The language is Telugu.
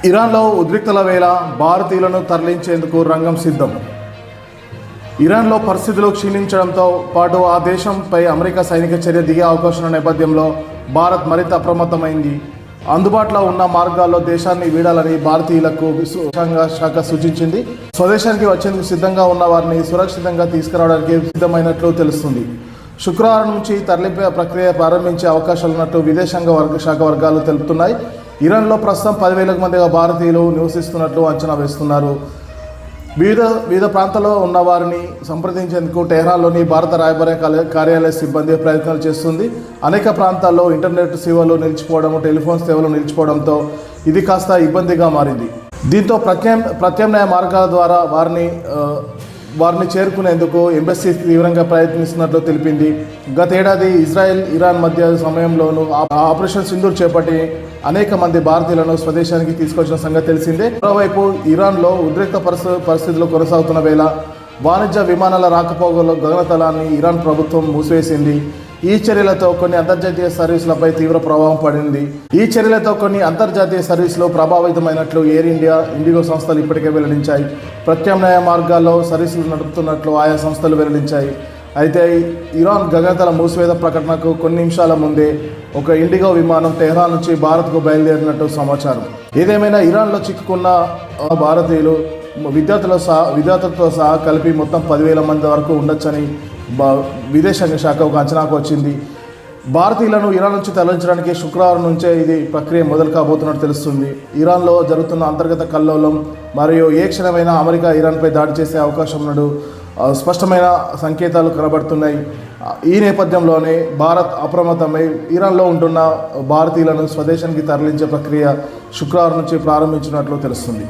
ఇరాన్లో ఉద్రిక్తల వేళ భారతీయులను తరలించేందుకు రంగం సిద్ధం. ఇరాన్లో పరిస్థితులు క్షీణించడంతో పాటు ఆ దేశంపై అమెరికా సైనిక చర్య దిగే అవకాశం నేపథ్యంలో భారత్ మరింత అప్రమత్తమైంది. అందుబాటులో ఉన్న మార్గాల్లో దేశాన్ని వీడాలని భారతీయులకు విదేశాంగ శాఖ సూచించింది. స్వదేశానికి వచ్చేందుకు సిద్ధంగా ఉన్న వారిని సురక్షితంగా తీసుకురావడానికి సిద్ధమైనట్లు తెలుస్తుంది. శుక్రవారం నుంచి తరలింపు ప్రక్రియ ప్రారంభించే అవకాశాలున్నట్టు విదేశాంగ శాఖ వర్గాలు తెలుపుతున్నాయి. ఇరాన్లో ప్రస్తుతం 10,000 మందిగా భారతీయులు నివసిస్తున్నట్లు అంచనా వేస్తున్నారు. వివిధ ప్రాంతాల్లో ఉన్న వారిని సంప్రదించేందుకు టెహ్రాన్లోని భారత రాయబార కార్యాలయ సిబ్బంది ప్రయత్నాలు చేస్తుంది. అనేక ప్రాంతాల్లో ఇంటర్నెట్ సేవలు నిలిచిపోవడం, టెలిఫోన్ సేవలు నిలిచిపోవడంతో ఇది కాస్త ఇబ్బందిగా మారింది. దీంతో ప్రత్యామ్నాయ మార్గాల ద్వారా వారిని చేరుకునేందుకు ఎంబసీ తీవ్రంగా ప్రయత్నిస్తున్నట్లు తెలిపింది. గతేడాది ఇజ్రాయెల్ ఇరాన్ మధ్య సమయంలోనూ ఆపరేషన్ సింధూర్ చేపట్టి అనేక మంది భారతీయులను స్వదేశానికి తీసుకొచ్చిన సంగతి తెలిసిందే. మరోవైపు ఇరాన్లో ఉద్రిక్త పరిస్థితులు కొనసాగుతున్న వేళ వాణిజ్య విమానాల రాకపోకల గగనతలాన్ని ఇరాన్ ప్రభుత్వం మూసివేసింది. ఈ చర్యలతో కొన్ని అంతర్జాతీయ సర్వీసులపై తీవ్ర ప్రభావం పడింది. ఈ చర్యలతో కొన్ని అంతర్జాతీయ సర్వీసులు ప్రభావితమైనట్లు ఎయిర్ ఇండియా, ఇండిగో సంస్థలు ఇప్పటికే వెల్లడించాయి. ప్రత్యామ్నాయ మార్గాల్లో సర్వీసులు నడుపుతున్నట్లు ఆయా సంస్థలు వెల్లడించాయి. అయితే ఇరాన్ గగనతల మూసివేత ప్రకటనకు కొన్ని నిమిషాల ముందే ఒక ఇండిగో విమానం టెహ్రాన్ నుంచి భారత్కు బయలుదేరినట్టు సమాచారం. ఏదేమైనా ఇరాన్లో చిక్కుకున్న భారతీయులు విద్యార్థులతో సహా కలిపి మొత్తం 10,000 మంది వరకు ఉండొచ్చని విదేశాంగ శాఖ ఒక అంచనాకు వచ్చింది. భారతీయులను ఇరాన్ నుంచి తరలించడానికి శుక్రవారం నుంచే ఇది ప్రక్రియ మొదలు కాబోతున్నట్టు తెలుస్తుంది. ఇరాన్లో జరుగుతున్న అంతర్గత కల్లోలం మరియు ఏ క్షణమైనా అమెరికా ఇరాన్పై దాడి చేసే అవకాశం ఉన్నట్టు స్పష్టమైన సంకేతాలు కనబడుతున్నాయి. ఈ నేపథ్యంలోనే భారత్ అప్రమత్తమై ఇరాన్లో ఉంటున్న భారతీయులను స్వదేశానికి తరలించే ప్రక్రియ శుక్రవారం నుంచి ప్రారంభించినట్లు తెలుస్తుంది.